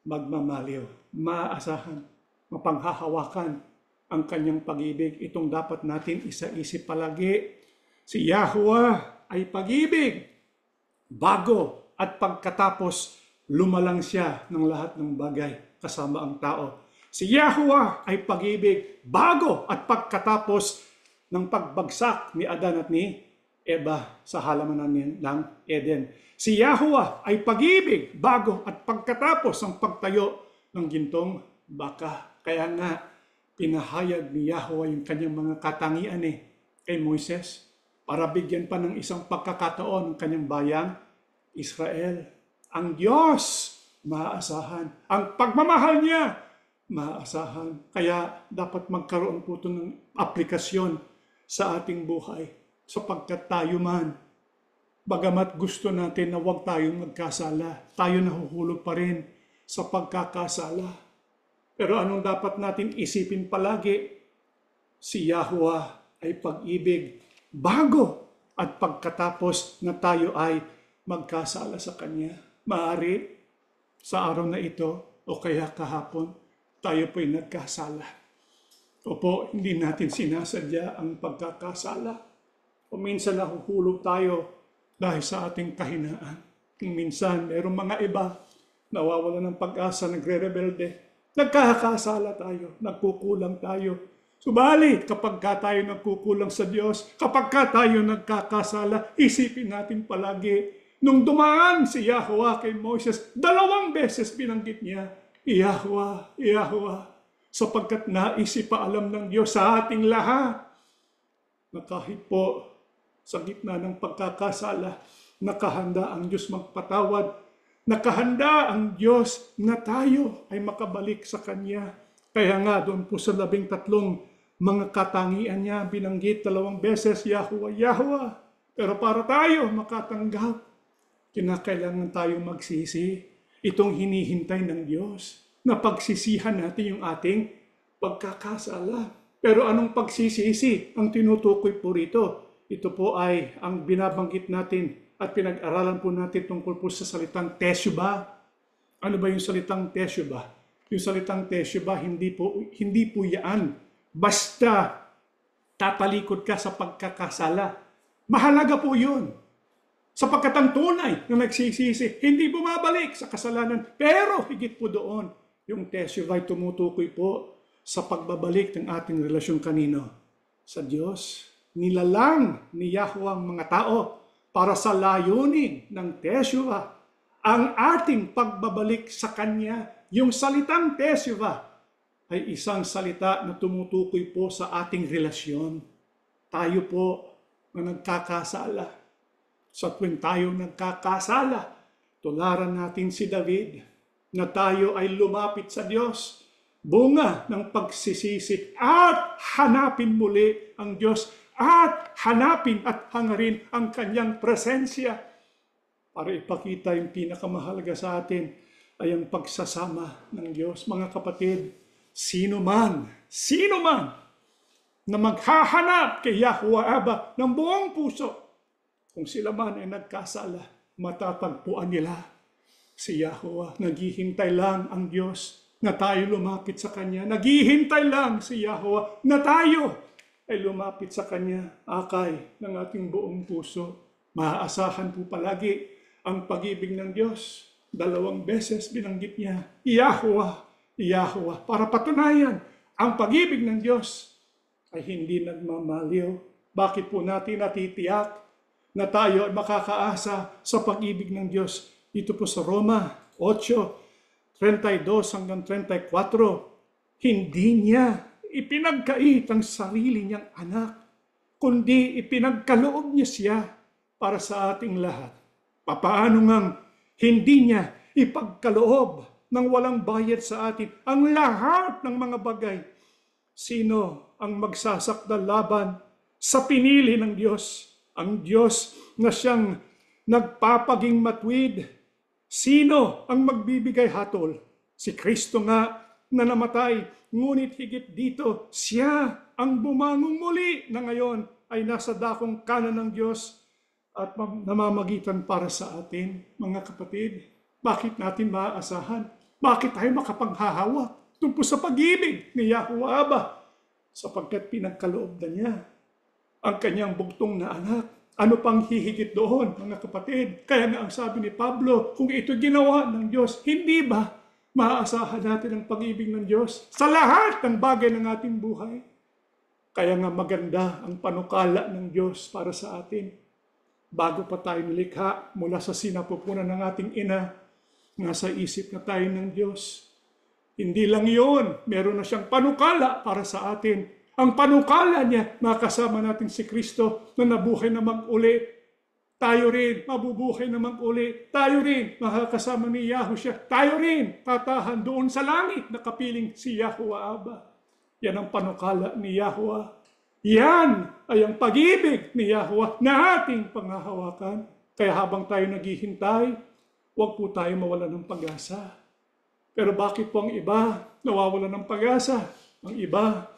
magmamaliw. Maaasahan, mapanghahawakan ang kanyang pag-ibig. Itong dapat natin isa-isip palagi. Si Yahweh ay pag-ibig. Bago at pagkatapos, lumalang siya ng lahat ng bagay kasama ang tao. Si Yahweh ay pag-ibig. Bago at pagkatapos ng pagbagsak ni Adan at ni Eva sa halamanan ng Eden. Si Yahweh ay pag-ibig bago at pagkatapos ng pagtayo ng gintong baka. Kaya nga, pinahayag ni Yahweh yung kanyang mga katangian kay Moises para bigyan pa ng isang pagkakataon ng kanyang bayang Israel. Ang Diyos, maaasahan. Ang pagmamahal niya, maaasahan. Kaya dapat magkaroon po ito ng aplikasyon sa ating buhay. Sapagkat tayo man, bagamat gusto natin na huwag tayong magkasala, tayo nahuhulog pa rin sa pagkakasala. Pero anong dapat natin isipin palagi? Si Yahweh ay pag-ibig bago at pagkatapos na tayo ay magkasala sa Kanya. Maaari sa araw na ito o kaya kahapon, tayo po'y nagkasala. Opo, hindi natin sinasadya ang pagkakasala. O minsan nahuhulog tayo dahil sa ating kahinaan. Minsan, mayroong mga iba nawawala ng pag-asa, nagre-rebelde. Nagkakasala tayo, nagkukulang tayo. Subalit, kapag tayo nagkukulang sa Diyos, kapag tayo nagkakasala, isipin natin palagi, nung dumaan si Yahweh kay Moses, 2 beses binanggit niya, Yahweh, Yahweh, sapagkat naisip pa alam ng Diyos sa ating lahat, na kahit po sa gitna ng pagkakasala, nakahanda ang Diyos magpatawad, nakahanda ang Diyos na tayo ay makabalik sa Kanya. Kaya nga doon po sa 13 mga katangian niya, binanggit 2 beses, Yahweh, Yahweh. Pero para tayo makatanggap, kinakailangan tayo magsisi. Itong hinihintay ng Diyos, na pagsisihan natin yung ating pagkakasala. Pero anong pagsisisi ang tinutukoy po rito? Ito po ay ang binabanggit natin at pinag-aralan po natin tungkol po sa salitang teshubah. Ano ba yung salitang teshubah? Yung salitang teshubah, hindi po yan basta tatalikod ka sa pagkakasala. Mahalaga po yun. Sapagkat ang tunay na nagsisisi, hindi bumabalik sa kasalanan. Pero higit po doon, yung teshuvah ay tumutukoy po sa pagbabalik ng ating relasyon kanino? Sa Diyos. Nilalang ni Yahweh ang mga tao para sa layunin ng teshuvah. Ang ating pagbabalik sa Kanya, yung salitang teshuvah, ay isang salita na tumutukoy po sa ating relasyon. Tayo po na nagkakasala. Sa tuwing tayo nagkakasala, tularan natin si David na tayo ay lumapit sa Diyos. Bunga ng pagsisisi at hanapin muli ang Diyos at hanapin at hangarin ang Kanyang presensya para ipakita yung pinakamahalaga sa atin ay ang pagsasama ng Diyos. Mga kapatid, sino man na maghahanap kay Yahweh Abba ng buong puso, kung sila man ay nagkasala, matatagpuan nila si Yahweh. Naghihintay lang ang Diyos na tayo lumapit sa Kanya. Naghihintay lang si Yahweh na tayo ay lumapit sa Kanya, akay ng ating buong puso. Maaasahan po palagi Ang pag-ibig ng Diyos, 2 beses binanggit niya, Yahweh, Yahweh, para patunayan, ang pag-ibig ng Diyos ay hindi nagmamaliw. Bakit po natin natitiyak na tayo ay makakaasa sa pag-ibig ng Diyos? Dito po sa Roma 8:32 hanggang 34, hindi niya ipinagkait ang sarili niyang anak, kundi ipinagkaloob niya siya para sa ating lahat. Papaano ngang hindi niya ipagkaloob ng walang bayad sa atin ang lahat ng mga bagay? Sino ang magsasakdal laban sa pinili ng Diyos? Ang Diyos na siyang nagpapaging matwid. Sino ang magbibigay hatol? Si Kristo nga na namatay, ngunit higit dito, siya ang bumangong muli na ngayon ay nasa dakong kanan ng Diyos at namamagitan para sa atin. Mga kapatid, bakit natin maaasahan? Bakit tayo makapanghahawak tungkol sa pag-ibig ni Yahweh Abba? Sapagkat pinagkaloob na niya ang kanyang bugtong na anak. Ano pang hihigit doon, mga kapatid? Kaya nga ang sabi ni Pablo, kung ito ginawa ng Diyos, hindi ba maaasahan natin ang pag-ibig ng Diyos sa lahat ng bagay ng ating buhay? Kaya nga maganda ang panukala ng Diyos para sa atin. Bago pa tayo nilikha mula sa sinapupunan ng ating ina, nasa isip na tayo ng Diyos. Hindi lang yun, meron na siyang panukala para sa atin. Ang panukala niya, makasama natin si Kristo na nabuhay na mag-uli. Tayo rin, mabubuhay na mag-uli. Tayo rin, makakasama ni Yahushua. Tayo rin, tatahan doon sa langit na kapiling si Yahweh Abba. Yan ang panukala ni Yahweh. Yan ay ang pag-ibig ni Yahweh na ating panghahawakan. Kaya habang tayo naghihintay, huwag po tayo mawala ng pag-asa. Pero bakit po ang iba nawawala ng pag-asa? Ang iba,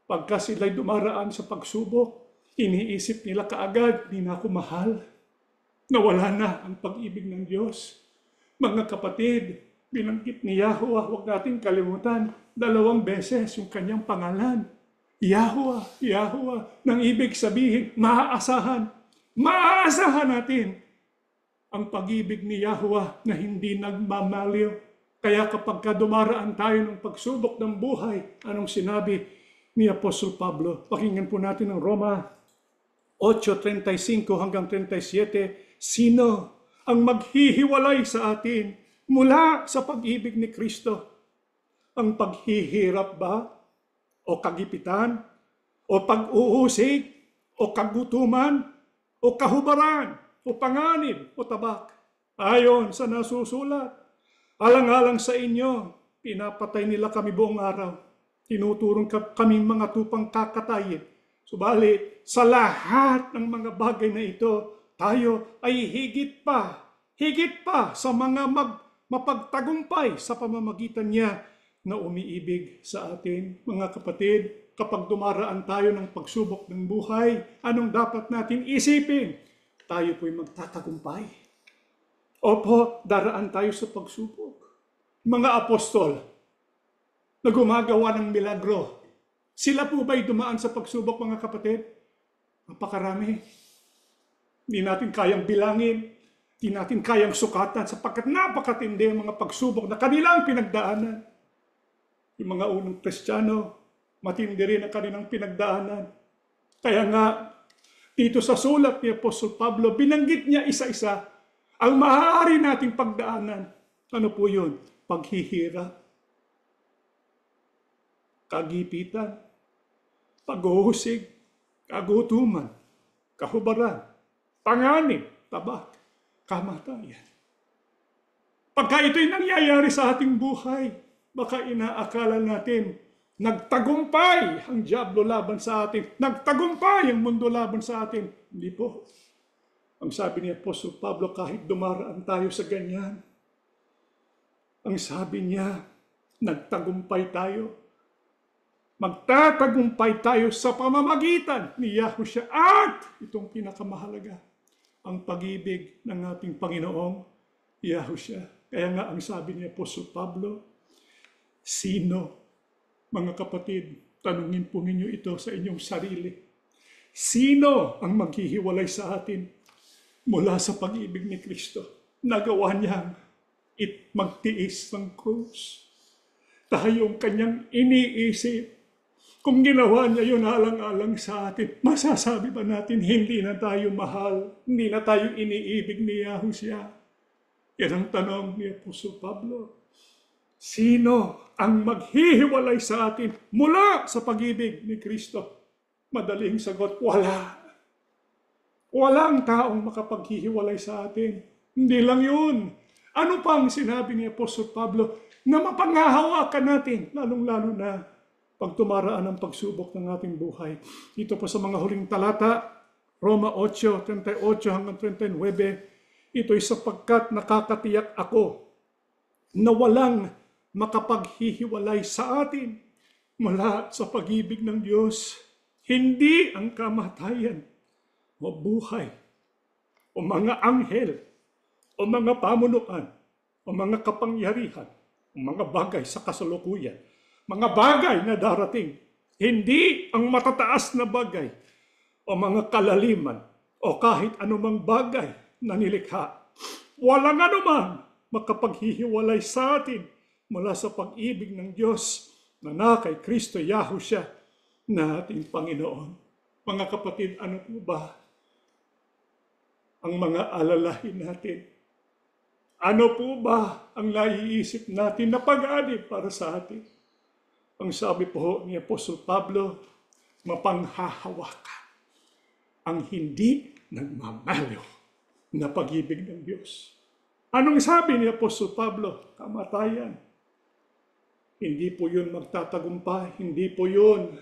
pagka sila'y dumaraan sa pagsubok, iniisip nila kaagad, di na ako mahal. Nawala na ang pag-ibig ng Diyos. Mga kapatid, binanggit ni Yahweh, huwag natin kalimutan, 2 beses yung kanyang pangalan. Yahweh, Yahweh, nang ibig sabihin, maaasahan natin ang pag-ibig ni Yahweh na hindi nagmamaliw. Kaya kapag dumaraan tayo ng pagsubok ng buhay, anong sinabi ni Apostol Pablo? Pakinggan po natin ang Roma 8:35 hanggang 37. Sino ang maghihiwalay sa atin mula sa pag-ibig ni Kristo? Ang paghihirap ba? O kagipitan, o pag-uusig, o kagutuman, o kahubaran, o panganib, o tabak. Ayon sa nasusulat, alang-alang sa inyo, pinapatay nila kami buong araw. Tinuturong kaming mga tupang kakatayin. Subalit, sa lahat ng mga bagay na ito, tayo ay higit pa sa mga mapagtagumpay sa pamamagitan niya na umiibig sa atin. Mga kapatid, kapag dumaraan tayo ng pagsubok ng buhay, anong dapat natin isipin? Tayo po'y magtatagumpay. Opo, daraan tayo sa pagsubok. Mga apostol na gumagawa ng milagro, sila po ba'y dumaan sa pagsubok, mga kapatid? Napakarami. Hindi natin kayang bilangin, hindi natin kayang sukatan sapagkat napakatindi ang mga pagsubok na kanilang pinagdaanan. Yung mga unang Kristiyano, matindi rin ang kanilang pinagdaanan. Kaya nga, dito sa sulat ni Apostol Pablo, binanggit niya isa-isa ang maaari nating pagdaanan. Ano po yun? Paghihirap, kagipitan, pag-uusig, kagutuman, kahubaran, panganib, tabak, kamatayan. Pagka ito'y nangyayari sa ating buhay, baka inaakala natin, nagtagumpay ang diablo laban sa atin, nagtagumpay ang mundo laban sa atin. Hindi po. Ang sabi ni Apostol Pablo, kahit dumaraan tayo sa ganyan, ang sabi niya, nagtagumpay tayo. Magtatagumpay tayo sa pamamagitan ni Yahushua at itong pinakamahalaga, ang pag-ibig ng ating Panginoong Yahushua. Kaya nga ang sabi ni Apostol Pablo, sino, mga kapatid, tanungin po ninyo ito sa inyong sarili. Sino ang maghihiwalay sa atin mula sa pag-ibig ni Kristo. Nagawa niyang magtiis ng krus. Tayong kanyang iniisip. Kung ginawa niya yun alang-alang sa atin, masasabi ba natin hindi na tayo mahal, hindi na tayo iniibig ni Yahushua? Yan ang tanong ni Apostol Pablo. Sino ang maghihiwalay sa atin mula sa pag-ibig ni Kristo? Madaling sagot, wala. Walang taong makapaghihiwalay sa atin. Hindi lang yun. Ano pang sinabi ni Apostol Pablo na mapanghahawakan natin, lalong-lalo na pag tumaraan ang pagsubok ng ating buhay. Dito po sa mga huling talata, Roma 8:38 hanggang 39, ito'y sapagkat nakakatiyak ako na walang makapaghihiwalay sa atin mula sa pag-ibig ng Diyos. Hindi ang kamatayan o buhay o mga anghel o mga pamunuan o mga kapangyarihan o mga bagay sa kasalukuyan, mga bagay na darating, hindi ang matataas na bagay o mga kalaliman o kahit anumang bagay na nilikha. Walang anuman makapaghihiwalay sa atin mula sa pag-ibig ng Diyos na kay Kristo Yahushua na ating Panginoon. Mga kapatid, ano po ba ang mga alalahin natin? Ano po ba ang naiisip natin na pag-anib para sa atin? Ang sabi po ni Apostol Pablo, mapanghahawakan ang hindi nagmamaliw na pag-ibig ng Diyos. Anong sabi ni Apostol Pablo? Kamatayan. Hindi po yun magtatagumpay. Hindi po yun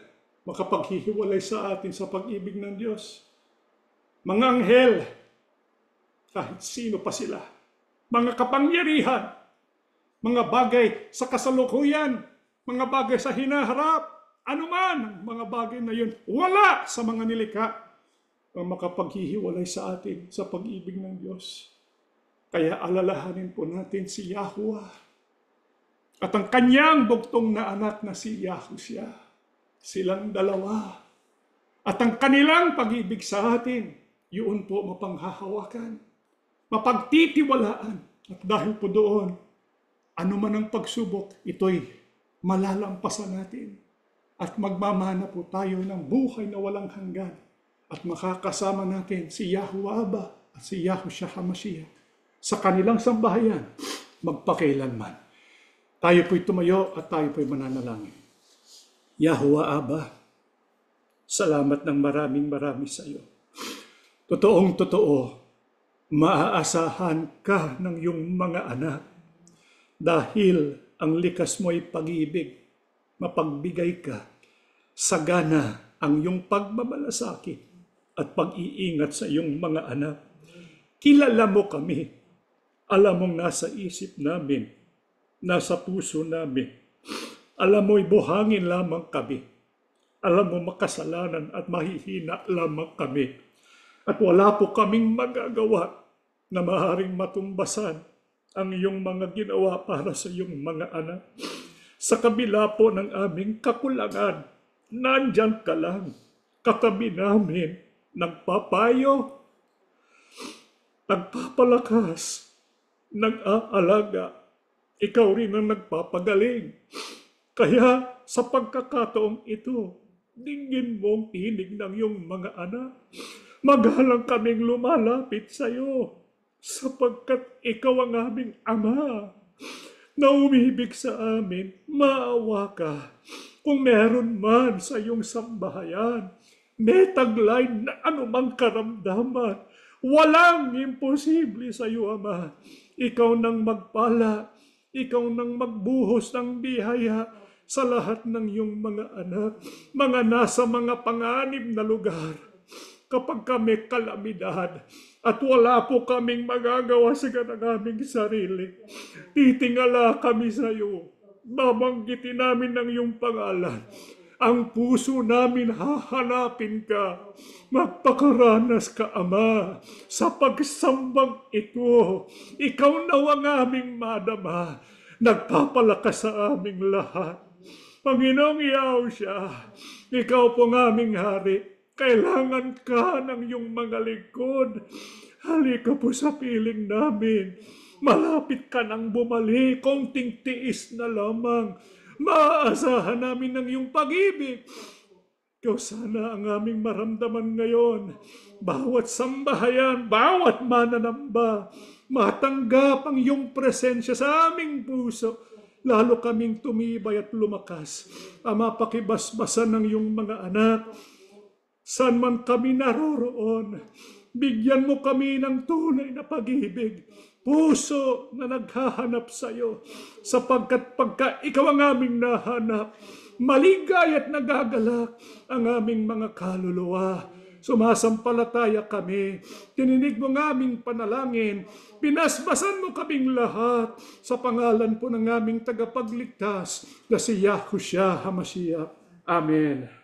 makapaghihiwalay sa atin sa pag-ibig ng Diyos. Mga anghel, kahit sino pa sila, mga kapangyarihan, mga bagay sa kasalukuyan, mga bagay sa hinaharap, anuman mga bagay na yun, wala sa mga nilikha ang makapaghihiwalay sa atin sa pag-ibig ng Diyos. Kaya alalahanin po natin si Yahuwah at ang kanyang bugtong na anak na si Yahushua. Silang dalawa. At ang kanilang pag-ibig sa atin, yun po mapanghahawakan, mapagtitiwalaan. At dahil po doon, anuman ang pagsubok, ito'y malalampasan natin. At magmamana po tayo ng buhay na walang hanggan. At makakasama natin si Yahuwah Abba at si Yahushua HaMashiach sa kanilang sambahayan magpakailanman. Tayo po'y tumayo at tayo po'y mananalangin. Yahuwah Abba, salamat ng maraming sa iyo. Totoong totoo, maaasahan ka ng iyong mga anak dahil ang likas mo'y pag-ibig, mapagbigay ka, sagana ang iyong pagmamalasakit at pag-iingat sa iyong mga anak. Kilala mo kami, alam mong nasa isip namin, nasa puso namin. Alam mo'y buhangin lamang kami. Alam mo makasalanan at mahihina lamang kami. At wala po kaming magagawa na maaaring matumbasan ang iyong mga ginawa para sa iyong mga anak. Sa kabila po ng aming kakulangan, nandyan ka lang, katabi namin, nagpapayo, nagpapalakas, nag-aalaga. Ikaw rin ang nagpapagaling. Kaya sa pagkakataong ito, dinggin mo ang tinig ng iyong mga anak. Magalang kaming lumalapit sa iyo, sapagkat ikaw ang aming Ama na umibig sa amin. Maawa ka. Kung meron man sa iyong sambahayan, may taglay na anumang karamdaman, walang imposible sa iyo, Ama. Ikaw nang magpala, ikaw nang magbuhos ng biyaya sa lahat ng iyong mga anak, mga nasa mga panganib na lugar. Kapag kami kalamidad at wala po kaming magagawa sa aming sarili, titingala kami sa iyo. Babanggitin namin ng iyong pangalan. Ang puso namin hahanapin ka. Magpakaranas ka, Ama, sa pagsambang ito. Ikaw na ang aming madama. Nagpapalakas sa aming lahat. Panginoong Yahushua, ikaw po ang aming hari. Kailangan ka ng iyong mga lingkod. Halika po sa piling namin. Malapit ka nang bumalik, konting tiis na lamang. Maaasahan namin ng iyong pag-ibig. Ikaw sana ang aming maramdaman ngayon. Bawat sambahayan, bawat mananamba, matanggap ang iyong presensya sa aming puso. Lalo kaming tumibay at lumakas. Ama, pakibasbasan ng iyong mga anak. Saan man kami naroroon, bigyan mo kami ng tunay na pag-ibig. Puso na naghahanap sa iyo, sapagkat pagka ikaw ang aming nahanap, maligay at nagagalak ang aming mga kaluluwa. Sumasampalataya kami, tininig mo ng aming panalangin, pinasbasan mo kaming lahat sa pangalan po ng aming tagapagligtas na si Yahushua HaMashiach. Amen.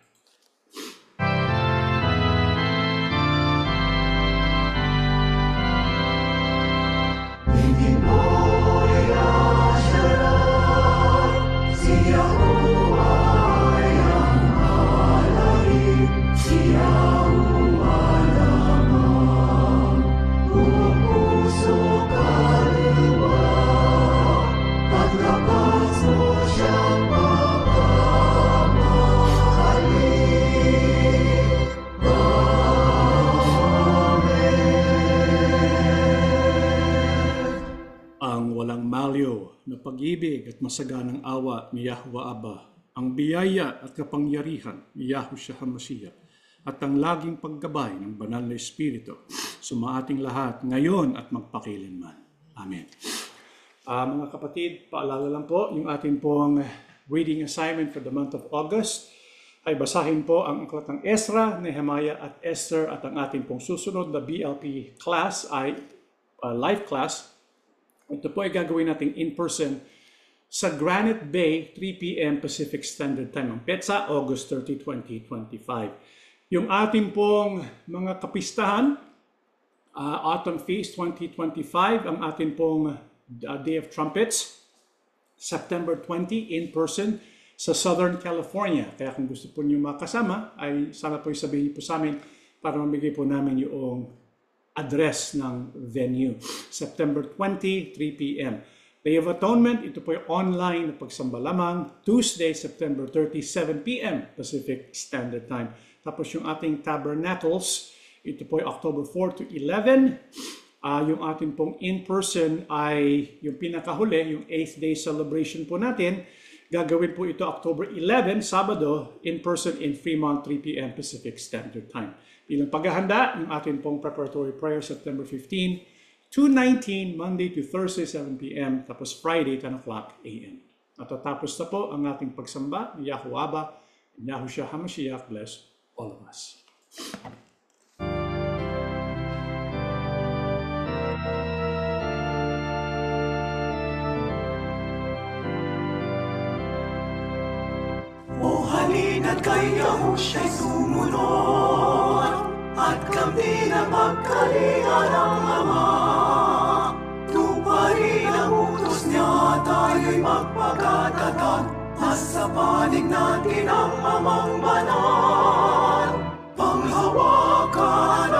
Na pag-ibig at masaganang awa ni Yahuwah Abba, ang biyaya at kapangyarihan ni Yahushua HaMashiach, at ang laging paggabay ng banal na Espiritu sumaating lahat ngayon at magpakilanman. Amen. Mga kapatid, paalala lang po, yung ating pong reading assignment for the month of August ay basahin po ang aklat ng Ezra, Nehemiah at Esther, at ang ating pong susunod na BLP class ay live class. Ito po ay gagawin natin in person sa Granite Bay, 3 p.m. Pacific Standard Time. Ang petsa, August 30, 2025. Yung ating pong mga kapistahan, Autumn Feast 2025, ang ating pong Day of Trumpets, September 20, in person sa Southern California. Kaya kung gusto po niyo makasama, ay sana po isabihin po sa amin para mamigay po namin yung address ng venue. September 20, 3 p.m. Day of Atonement, ito po yung online na pagsamba lamang. Tuesday, September 30, 7 p.m. Pacific Standard Time. Tapos yung ating Tabernacles, ito po yung October 4 to 11. Yung ating pong in-person ay yung pinakahuli, yung 8th day celebration po natin. Gagawin po ito October 11, Sabado, in-person in Fremont, 3 p.m. Pacific Standard Time. Bilang paghahanda, yung ating pong preparatory prayer, September 15, 2:19, Monday to Thursday, 7 p.m. Tapos Friday, 10 o'clock a.m. Natatapos na po ang ating pagsamba ni Yahuwah Abba and Yahushua HaMashiach. Bless all of us. O halina't kay Yahusha'y sumunod, at kami na magkalinga ng Ama. Tuparin ang utos niya, tayo'y magpakatatag, at sa panig natin ang Amang banal. Panghawakan